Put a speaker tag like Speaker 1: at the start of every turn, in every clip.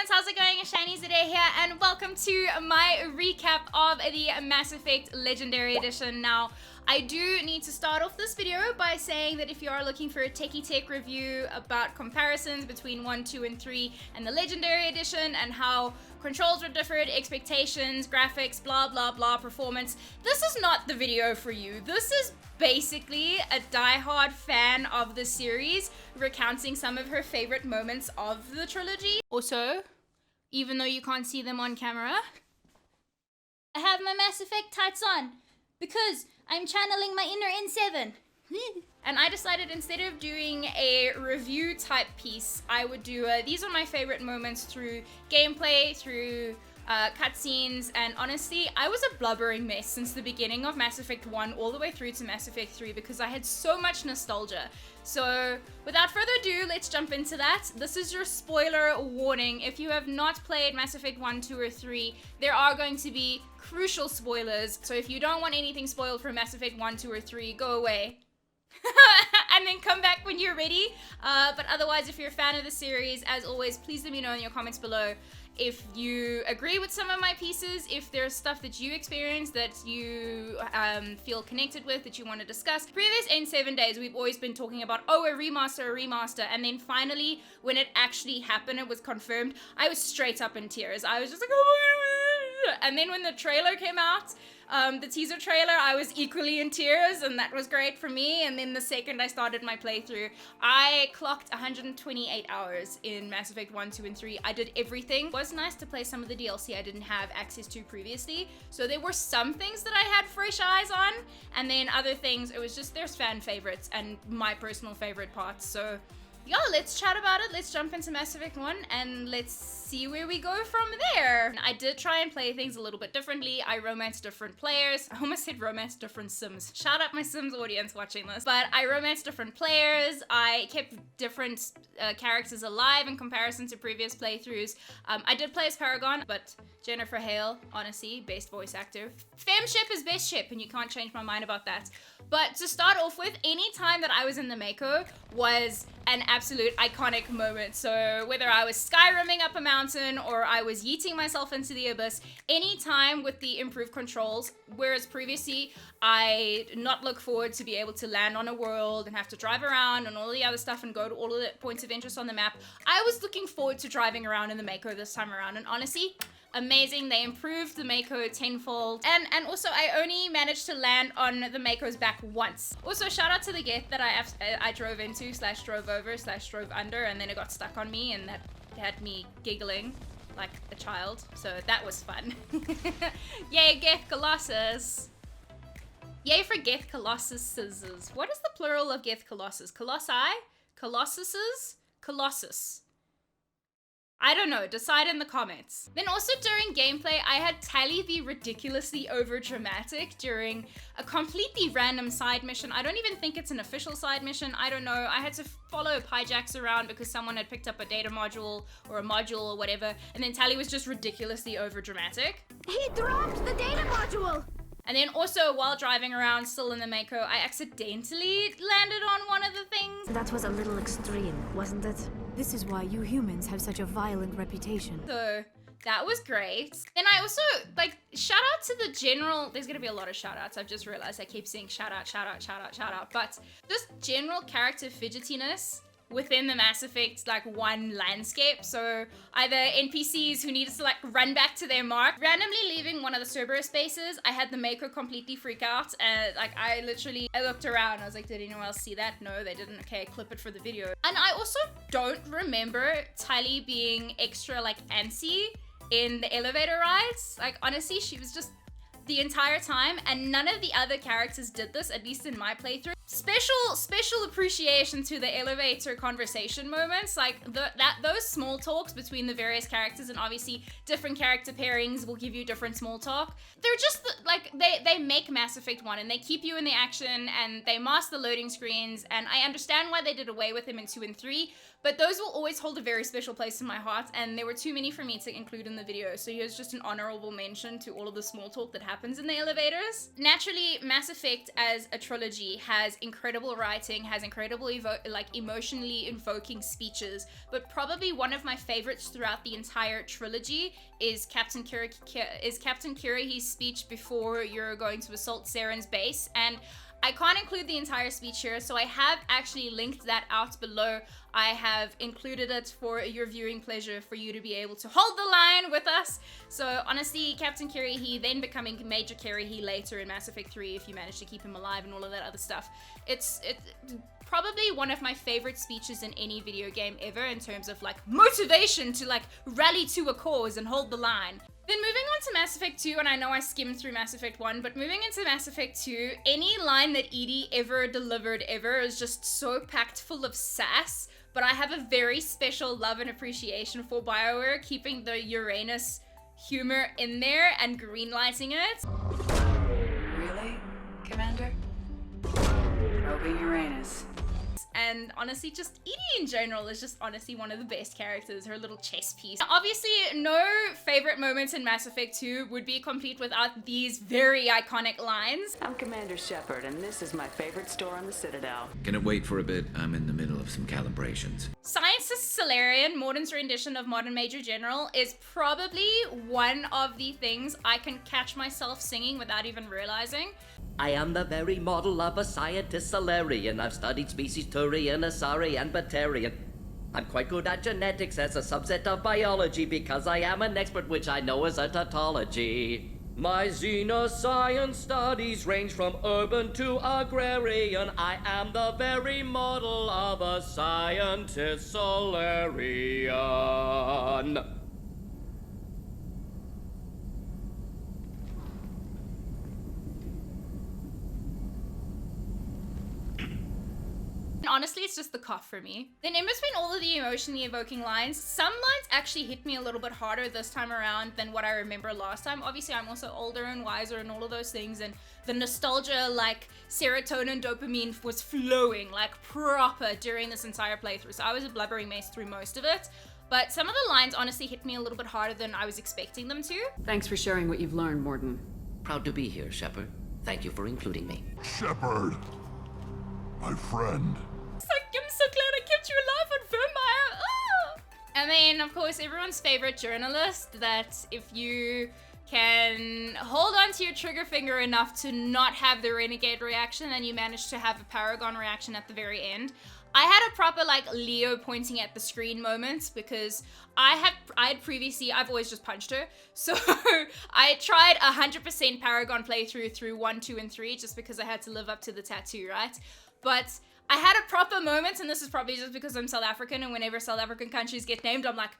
Speaker 1: friends, how's it going? Shiny today here, and welcome to my recap of the Mass Effect Legendary Edition. Now, I do need to start off this video by saying that if you are looking for a techie tech review about comparisons between 1, 2, and 3 and the Legendary Edition and how controls were different, expectations, graphics, blah blah blah, performance, this is not the video for you. This is basically a die-hard fan of the series recounting some of her favorite moments of the trilogy. Also, even though you can't see them on camera, I have my Mass Effect tights on because I'm channeling my inner N7. And I decided instead of doing a review type piece, I would do these are my favorite moments through gameplay, through cutscenes, and honestly, I was a blubbering mess since the beginning of Mass Effect 1 all the way through to Mass Effect 3 because I had so much nostalgia. So without further ado, let's jump into that. This is your spoiler warning. If you have not played Mass Effect 1, 2, or 3, there are going to be crucial spoilers. So if you don't want anything spoiled from Mass Effect 1, 2, or 3, go away. And then come back when you're ready. But otherwise, if you're a fan of the series, as always, please let me know in your comments below if you agree with some of my pieces, if there's stuff that you experienced that you feel connected with, that you want to discuss. Previous N7 days, we've always been talking about, oh, a remaster, and then finally, when it actually happened, it was confirmed, I was straight up in tears. I was just like, oh my God. And then when the trailer came out, the teaser trailer, I was equally in tears, and that was great for me. And then the second I started my playthrough, I clocked 128 hours in Mass Effect 1, 2, and 3. I did everything. It was nice to play some of the DLC I didn't have access to previously. So there were some things that I had fresh eyes on, and then other things, it was just, there's fan favorites and my personal favorite parts. So yeah, let's chat about it. Let's jump into Mass Effect 1 and let's see where we go from there. I did try and play things a little bit differently. I romanced different players. I almost said romance different Sims. Shout out my Sims audience watching this. But I romanced different players. I kept different characters alive in comparison to previous playthroughs. I did play as Paragon, but Jennifer Hale, honestly, best voice actor. Femship is best ship, and you can't change my mind about that. But to start off with, any time that I was in the Mako was an absolute iconic moment. So whether I was skyrimming up a mountain or I was yeeting myself into the abyss, any time with the improved controls, whereas previously I did not look forward to be able to land on a world and have to drive around and all the other stuff and go to all of the points of interest on the map, I was looking forward to driving around in the Mako this time around, and honestly, amazing. They improved the Mako tenfold, and also I only managed to land on the Mako's back once. Also, shout out to the Geth that I drove into / drove over / drove under, and then it got stuck on me, and that had me giggling like a child, so that was fun. Yay, Geth Colossus. Yay for Geth Colossuses. What is the plural of Geth Colossus? Colossi? Colossuses? Colossus. I don't know, decide in the comments. Then also during gameplay, I had Tali be ridiculously over-dramatic during a completely random side mission. I don't even think it's an official side mission, I don't know. I had to follow Pyjax around because someone had picked up a data module or a module or whatever, and then Tali was just ridiculously over-dramatic.
Speaker 2: He dropped the data module!
Speaker 1: And then also, while driving around still in the Mako, I accidentally landed on one of the things.
Speaker 2: That was a little extreme, wasn't it?
Speaker 3: This is why you humans have such a violent reputation.
Speaker 1: So that was great. And I also, like, shout out to the general, there's gonna be a lot of shout outs. I've just realized I keep saying shout out, shout out, shout out, shout out. But just general character fidgetiness within the Mass Effect, like, one landscape. So either NPCs who needed to, like, run back to their mark, randomly leaving one of the Cerberus bases, I had the Mako completely freak out, and, like, I looked around, I was like, did anyone else see that? No, they didn't. Okay, clip it for the video. And I also don't remember Tali being extra, like, antsy in the elevator rides. Like, honestly, she was just the entire time, and none of the other characters did this, at least in my playthrough. Special appreciation to the elevator conversation moments, like those small talks between the various characters, and obviously different character pairings will give you different small talk. They're just like, they make Mass Effect 1 and they keep you in the action and they mask the loading screens, and I understand why they did away with them in 2 and 3, but those will always hold a very special place in my heart, and there were too many for me to include in the video, so here's just an honorable mention to all of the small talk that happens in the elevators. Naturally, Mass Effect as a trilogy has incredible writing, has incredible emotionally invoking speeches, but probably one of my favorites throughout the entire trilogy is Captain Kirahi's speech before you're going to assault Saren's base. And I can't include the entire speech here, so I have actually linked that out below. I have included it for your viewing pleasure for you to be able to hold the line with us. So honestly, Captain Kirahi, then becoming Major Kirahi later in Mass Effect 3 if you manage to keep him alive and all of that other stuff. It's probably one of my favorite speeches in any video game ever in terms of like motivation to like rally to a cause and hold the line. Then moving on to Mass Effect 2, and I know I skimmed through Mass Effect 1, but moving into Mass Effect 2, any line that EDI ever delivered ever is just so packed full of sass, but I have a very special love and appreciation for BioWare keeping the Uranus humor in there and greenlighting it.
Speaker 4: Really, Commander? Probing Uranus.
Speaker 1: And honestly, just EDI in general is just honestly one of the best characters, her little chess piece. Obviously, no favorite moments in Mass Effect 2 would be complete without these very iconic lines.
Speaker 4: I'm Commander Shepard, and this is my favorite store on the Citadel.
Speaker 5: Gonna wait for a bit, I'm in the middle of some calibrations.
Speaker 1: Scientist Salarian, Morden's rendition of Modern Major General, is probably one of the things I can catch myself singing without even realizing.
Speaker 6: I am the very model of a scientist Salarian. I've studied species Turian, Asari, and Batarian. I'm quite good at genetics as a subset of biology because I am an expert which I know as a tautology. My xenoscience studies range from urban to agrarian. I am the very model of a scientist Salarian.
Speaker 1: Honestly, it's just the cough for me. Then in between all of the emotionally evoking lines, some lines actually hit me a little bit harder this time around than what I remember last time. Obviously, I'm also older and wiser and all of those things, and the nostalgia, like serotonin, dopamine was flowing like proper during this entire playthrough. So I was a blubbering mess through most of it. But some of the lines honestly hit me a little bit harder than I was expecting them to.
Speaker 4: Thanks for sharing what you've learned, Morden.
Speaker 6: Proud to be here, Shepard. Thank you for including me.
Speaker 7: Shepard, my friend.
Speaker 1: It's like, I'm so glad I kept you alive on Vermeer. And then, of course, everyone's favorite journalist, that if you can hold on to your trigger finger enough to not have the renegade reaction, then you manage to have a paragon reaction at the very end. I had a proper like Leo pointing at the screen moment because I had previously, I've always just punched her. So I tried 100% Paragon playthrough through 1, 2, and 3 just because I had to live up to the tattoo, right? But I had a proper moment, and this is probably just because I'm South African, and whenever South African countries get named, I'm like...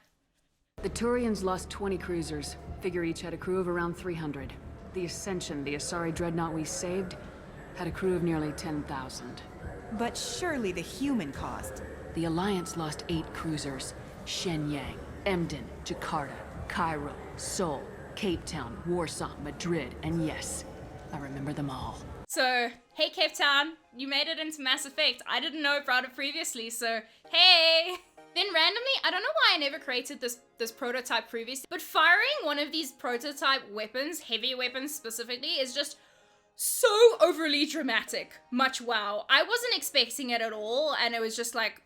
Speaker 4: The Turians lost 20 cruisers. Figure each had a crew of around 300. The Ascension, the Asari dreadnought we saved, had a crew of nearly 10,000.
Speaker 8: But surely the human cost.
Speaker 4: The Alliance lost 8 cruisers. Shenyang, Emden, Jakarta, Cairo, Seoul, Cape Town, Warsaw, Madrid, and yes, I remember them all.
Speaker 1: So, hey Cape Town, you made it into Mass Effect. I didn't know about it previously, so hey! Then randomly, I don't know why I never created this prototype previously, but firing one of these prototype weapons, heavy weapons specifically, is just so overly dramatic. Much wow. I wasn't expecting it at all, and it was just like...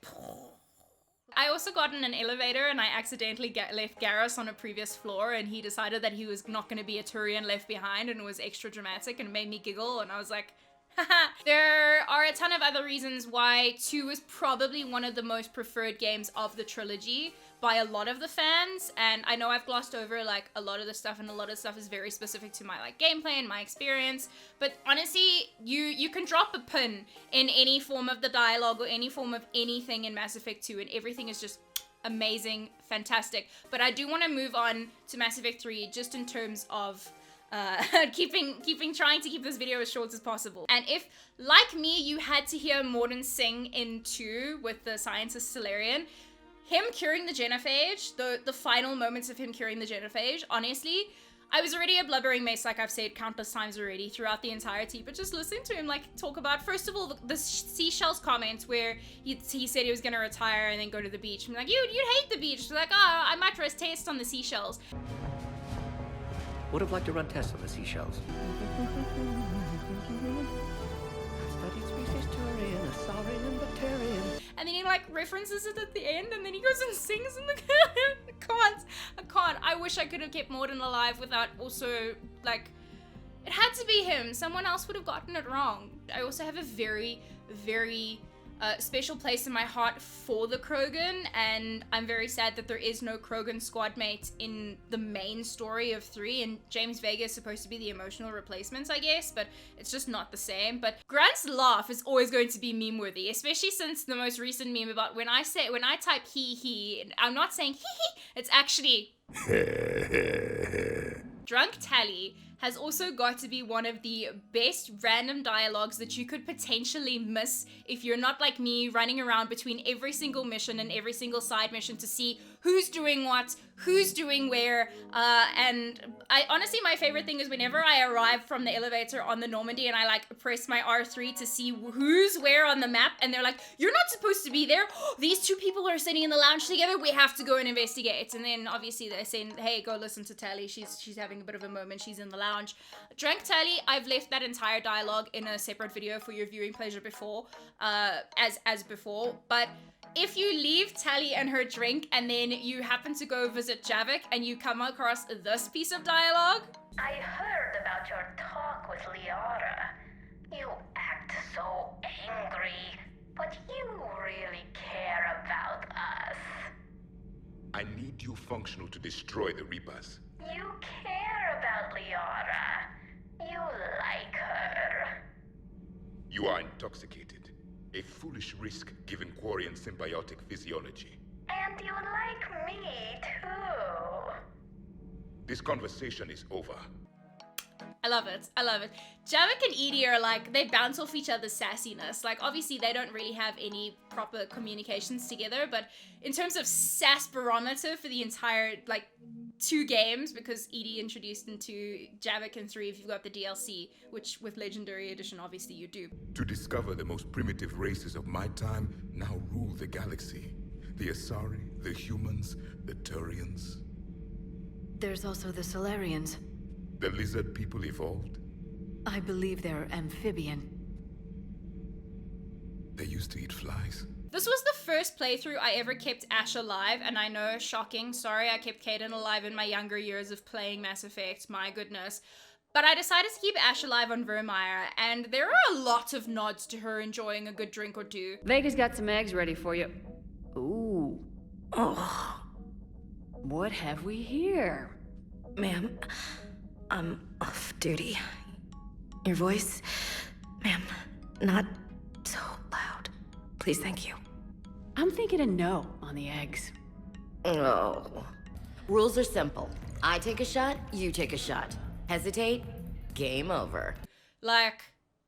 Speaker 1: I also got in an elevator and I accidentally left Garrus on a previous floor, and he decided that he was not going to be a Turian left behind, and it was extra dramatic and it made me giggle, and I was like, haha. There are a ton of other reasons why 2 is probably one of the most preferred games of the trilogy by a lot of the fans, and I know I've glossed over like a lot of the stuff, and a lot of stuff is very specific to my like gameplay and my experience, but honestly, you can drop a pin in any form of the dialogue or any form of anything in Mass Effect 2, and everything is just amazing, fantastic. But I do want to move on to Mass Effect 3 just in terms of trying to keep this video as short as possible. And if, like me, you had to hear Morden sing in 2 with the scientist Salarian, him curing the Genophage, the final moments of him curing the Genophage, honestly, I was already a blubbering mess, like I've said countless times already throughout the entirety, but just listening to him like talk about, first of all, the seashells comment where he said he was gonna retire and then go to the beach. I'm like, you'd hate the beach. Like, oh, I might rest taste on the seashells.
Speaker 6: Would have liked to run tests on the seashells. studied species Turian, Salarian, and Batarian.
Speaker 1: And then he like references it at the end, and then he goes and sings in the I can't. I wish I could have kept Morden alive without also like, it had to be him. Someone else would have gotten it wrong. I also have a very, very special place in my heart for the Krogan, and I'm very sad that there is no Krogan squad mate in the main story of 3, and James Vega is supposed to be the emotional replacement, I guess, but it's just not the same. But Grunt's laugh is always going to be meme worthy, especially since the most recent meme about when I type he, I'm not saying he, it's actually Drunk Tali has also got to be one of the best random dialogues that you could potentially miss if you're not like me, running around between every single mission and every single side mission to see who's doing what, who's doing where, and I honestly, my favorite thing is whenever I arrive from the elevator on the Normandy and I like press my R3 to see who's where on the map, and they're like, you're not supposed to be there, these two people are sitting in the lounge together, we have to go and investigate. And then obviously they're saying, hey, go listen to Tali, she's having a bit of a moment, she's in the lounge. Drunk Tali, I've left that entire dialogue in a separate video for your viewing pleasure before, as before, but if you leave Tali and her drink and then you happen to go visit Javik and you come across this piece of dialogue.
Speaker 9: I heard about your talk with Liara. You act so angry, but you really care about us.
Speaker 10: I need you functional to destroy the Reapers.
Speaker 9: You care about Liara. You like her.
Speaker 10: You are intoxicated. A foolish risk given Quarian symbiotic physiology.
Speaker 9: And you like me too.
Speaker 10: This conversation is over.
Speaker 1: I love it. I love it. Javik and Edie are like, they bounce off each other's sassiness. Like, obviously, they don't really have any proper communications together, but in terms of sass barometer for the entire, like, 2 games, because Edie introduced into Javik in 3 if you've got the DLC, which with Legendary Edition, obviously, you do.
Speaker 10: To discover the most primitive races of my time now rule the galaxy. The Asari, the humans, the Turians.
Speaker 2: There's also the Salarians.
Speaker 10: The lizard people evolved.
Speaker 2: I believe they're amphibian.
Speaker 10: They used to eat flies.
Speaker 1: This was the first playthrough I ever kept Ash alive, and I know, shocking, sorry, I kept Kaden alive in my younger years of playing Mass Effect, my goodness. But I decided to keep Ash alive on Vermeer, and there are a lot of nods to her enjoying a good drink or two.
Speaker 4: Vega's got some eggs ready for you. Ooh.
Speaker 2: Oh,
Speaker 4: What have we here?
Speaker 2: ma'am, I'm off duty. Your voice, ma'am, not so loud. Please, thank you.
Speaker 4: I'm thinking a no on the eggs.
Speaker 11: Oh. Rules are simple. I take a shot, you take a shot. Hesitate, game over.
Speaker 1: Like,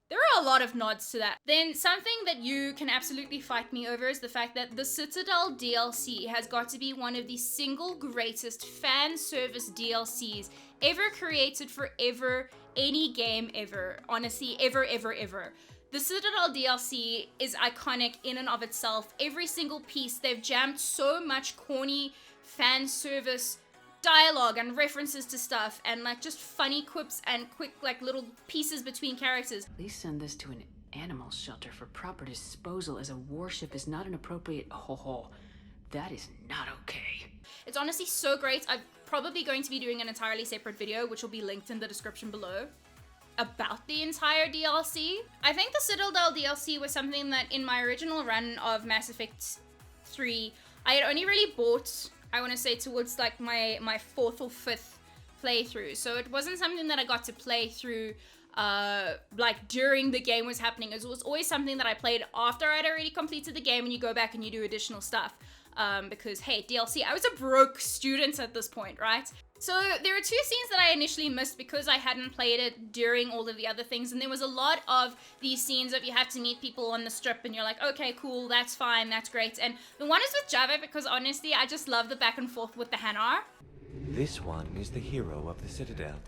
Speaker 1: there are a lot of nods to that. Then something that you can absolutely fight me over is the fact that the Citadel DLC has got to be one of the single greatest fan service DLCs ever created for any game ever. Honestly, ever. The Citadel DLC is iconic in and of itself. Every single piece, they've jammed so much corny fan service dialogue and references to stuff and like just funny quips and quick like little pieces between characters.
Speaker 4: Please send this to an animal shelter for proper disposal, as a warship is not an appropriate that is not okay.
Speaker 1: It's honestly so great. I'm probably going to be doing an entirely separate video, which will be linked in the description below, about the entire DLC. I think the Citadel DLC was something that in my original run of Mass Effect 3, I had only really bought, I want to say, towards like my 4th or 5th playthrough. So it wasn't something that I got to play through like during the game was happening. It was always something that I played after I'd already completed the game, and you go back and you do additional stuff. Because hey, DLC, I was a broke student at this point, right? So there are 2 scenes that I initially missed because I hadn't played it during all of the other things, and there was a lot of these scenes of you have to meet people on the strip and you're like, okay, cool, that's fine, that's great. And the one is with Java because honestly, I just love the back and forth with the Hanar.
Speaker 12: This one is the hero of the Citadel.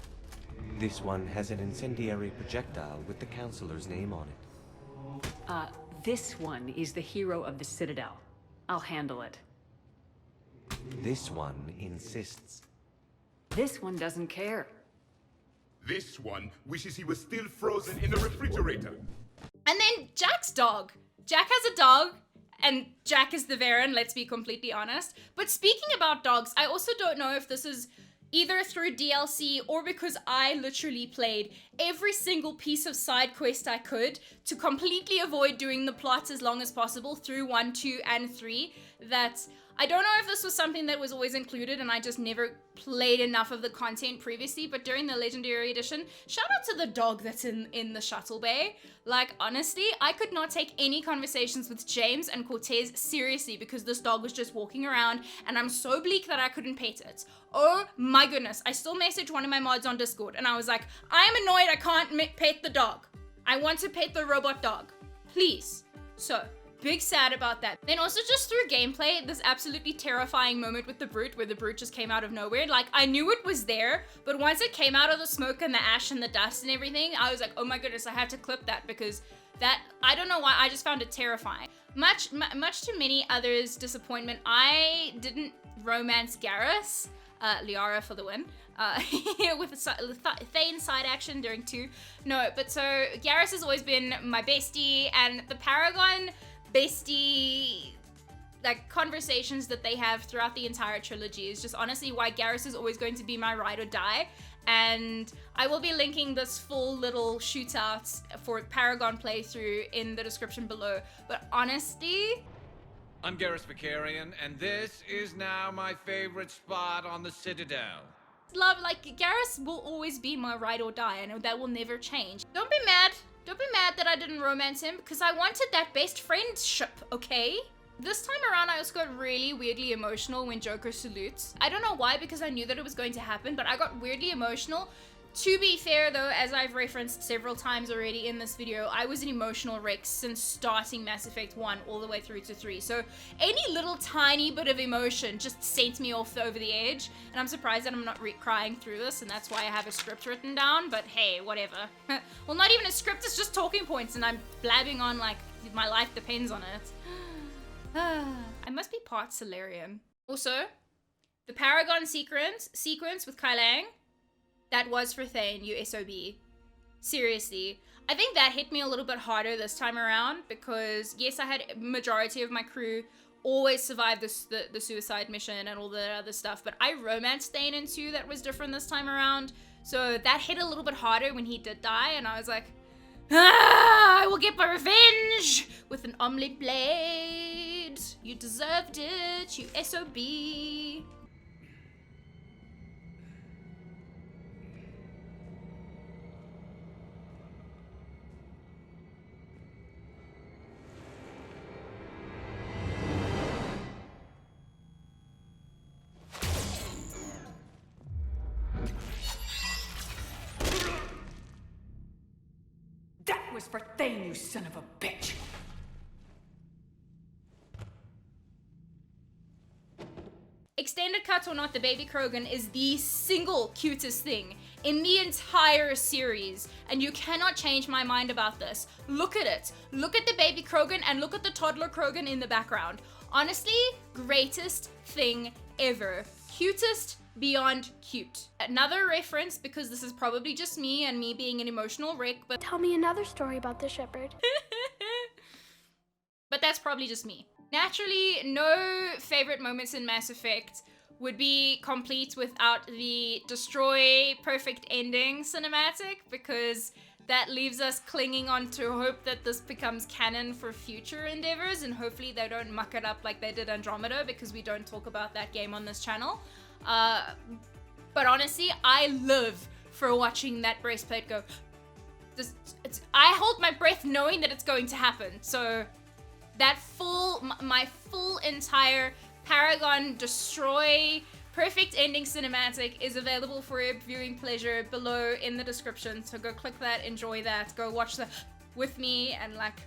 Speaker 12: This one has an incendiary projectile with the Counselor's name on it.
Speaker 4: This one is the hero of the Citadel. I'll handle it.
Speaker 12: This one insists.
Speaker 4: This one doesn't care.
Speaker 10: This one wishes he was still frozen in the refrigerator.
Speaker 1: And then Jack's dog. Jack has a dog, and Jack is the Varen, let's be completely honest. But speaking about dogs, I also don't know if this is either through DLC or because I literally played every single piece of side quest I could to completely avoid doing the plots as long as possible through 1, 2, and 3, that I don't know if this was something that was always included and I just never played enough of the content previously, but during the Legendary Edition, shout out to the dog that's in the shuttle bay. Like, honestly, I could not take any conversations with James and Cortez seriously because this dog was just walking around and I'm so bleak that I couldn't pet it. Oh my goodness, I still messaged one of my mods on Discord and I was like, I'm annoyed I can't pet the dog. I want to pet the robot dog, please. So, big sad about that. Then also just through gameplay, this absolutely terrifying moment with the brute where the brute just came out of nowhere. Like, I knew it was there, but once it came out of the smoke and the ash and the dust and everything, I was like, oh my goodness, I had to clip that because that, I don't know why, I just found it terrifying. Much to many others' disappointment, I didn't romance Garrus. Liara for the win. With Thane side action during 2. No, but so Garrus has always been my bestie, and the Paragon bestie like conversations that they have throughout the entire trilogy is just honestly why Garrus is always going to be my ride or die. And I will be linking this full little shootout for Paragon playthrough in the description below. But honestly,
Speaker 13: I'm Garrus Vicarian, and this is now my favorite spot on the Citadel.
Speaker 1: Love, like, Garrus will always be my ride or die, and that will never change. Don't be mad. Don't be mad that I didn't romance him, because I wanted that best friendship, okay? This time around, I also got really weirdly emotional when Joker salutes. I don't know why, because I knew that it was going to happen, but I got weirdly emotional. To be fair though, as I've referenced several times already in this video, I was an emotional wreck since starting Mass Effect 1 all the way through to 3. So any little tiny bit of emotion just sent me off over the edge. And I'm surprised that I'm not crying through this, and that's why I have a script written down, but hey, whatever. Well, not even a script, it's just talking points and I'm blabbing on like my life depends on it. I must be part Salarian. Also, the Paragon sequence with Kai Lang, that was for Thane, you SOB. Seriously. I think that hit me a little bit harder this time around because, yes, I had a majority of my crew always survive the suicide mission and all the other stuff, but I romanced Thane in 2 that was different this time around. So that hit a little bit harder when he did die, and I was like, I will get my revenge with an omelet blade. You deserved it, you SOB.
Speaker 4: Was for Thane, you son of a bitch.
Speaker 1: Extended cut or not, the baby Krogan is the single cutest thing in the entire series, and you cannot change my mind about this. Look at it. Look at the baby Krogan and look at the toddler Krogan in the background. Honestly, greatest thing ever. Cutest beyond cute. Another reference, because this is probably just me and me being an emotional wreck, but
Speaker 14: tell me another story about the Shepard.
Speaker 1: But that's probably just me. Naturally, no favorite moments in Mass Effect would be complete without the destroy perfect ending cinematic, because that leaves us clinging on to hope that this becomes canon for future endeavors, and hopefully they don't muck it up like they did Andromeda, because we don't talk about that game on this channel. But honestly, I live for watching that breastplate go. I hold my breath knowing that it's going to happen. So that my full entire Paragon destroy perfect ending cinematic is available for your viewing pleasure below in the description. So go click that, enjoy that, go watch that with me, and like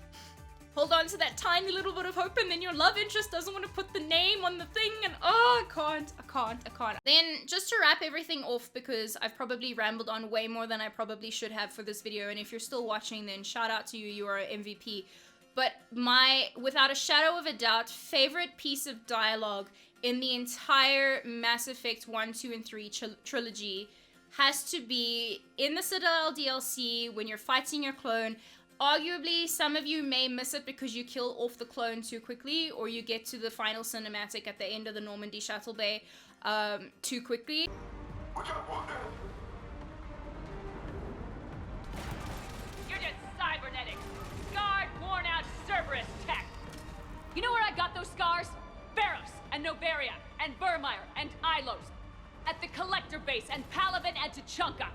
Speaker 1: hold on to that tiny little bit of hope, and then your love interest doesn't want to put the name on the thing, and oh, I can't. Then just to wrap everything off, because I've probably rambled on way more than I probably should have for this video, and if you're still watching, then shout out to you, you are an MVP. But my, without a shadow of a doubt, favorite piece of dialogue in the entire Mass Effect 1, 2, and 3 trilogy has to be in the Citadel DLC when you're fighting your clone. arguably, some of you may miss it because you kill off the clone too quickly, or you get to the final cinematic at the end of the Normandy Shuttle Bay too quickly.
Speaker 15: You're just cybernetic, scarred, worn out Cerberus tech. You know where I got those scars? Barros and Novaria and Burmeyer and Ilos. At the Collector Base and Palaven and Tachanka.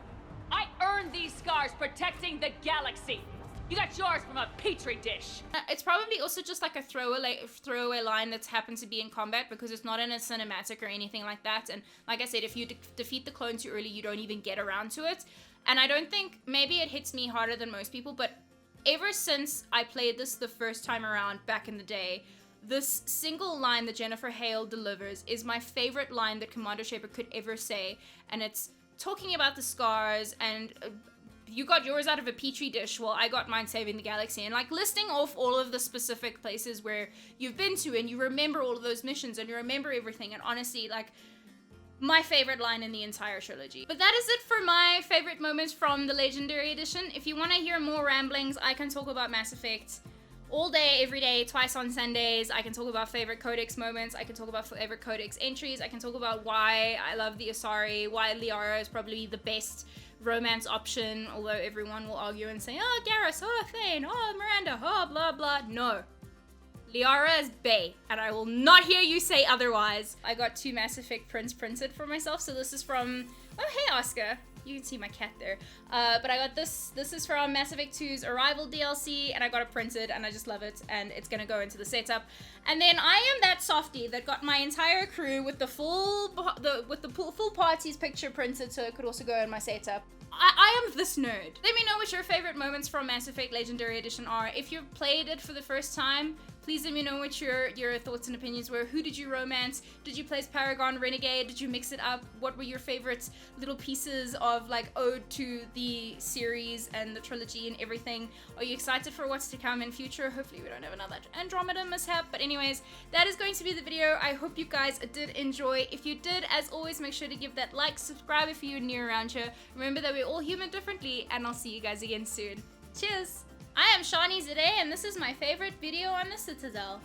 Speaker 15: I earned these scars protecting the galaxy. You got yours from a petri dish.
Speaker 1: It's probably also just like a throwaway line that's happened to be in combat because it's not in a cinematic or anything like that. And like I said, if you defeat the clone too early, you don't even get around to it. And I don't think, maybe it hits me harder than most people, but ever since I played this the first time around back in the day, this single line that Jennifer Hale delivers is my favorite line that Commander Shepard could ever say. And it's talking about the scars and you got yours out of a petri dish, well, I got mine saving the galaxy. And like listing off all of the specific places where you've been to and you remember all of those missions and you remember everything. And honestly, like, my favorite line in the entire trilogy. But that is it for my favorite moments from the Legendary Edition. If you want to hear more ramblings, I can talk about Mass Effect all day, every day, twice on Sundays. I can talk about favorite Codex moments. I can talk about favorite Codex entries. I can talk about why I love the Asari, why Liara is probably the best romance option, although everyone will argue and say, oh, Garrus, oh, Thane, oh, Miranda, oh, blah, blah. No. Liara is bae, and I will not hear you say otherwise. I got 2 Mass Effect prints printed for myself, so this is from, oh, hey, Oscar. You can see my cat there. But I got this. This is from Mass Effect 2's Arrival DLC, and I got it printed, and I just love it, and it's gonna go into the setup. And then I am that softie that got my entire crew with the full party's picture printed, so it could also go in my setup. I am this nerd. Let me know what your favorite moments from Mass Effect Legendary Edition are. If you've played it for the first time, please let me know what your thoughts and opinions were. Who did you romance? Did you play as Paragon, Renegade? Did you mix it up? What were your favorite little pieces of like ode to the series and the trilogy and everything? Are you excited for what's to come in future? Hopefully we don't have another Andromeda mishap. But anyways, that is going to be the video. I hope you guys did enjoy. If you did, as always, make sure to give that like, subscribe if you're new around here. Remember that we're all human differently, and I'll see you guys again soon. Cheers! I am Shani today, and this is my favorite video on the Citadel.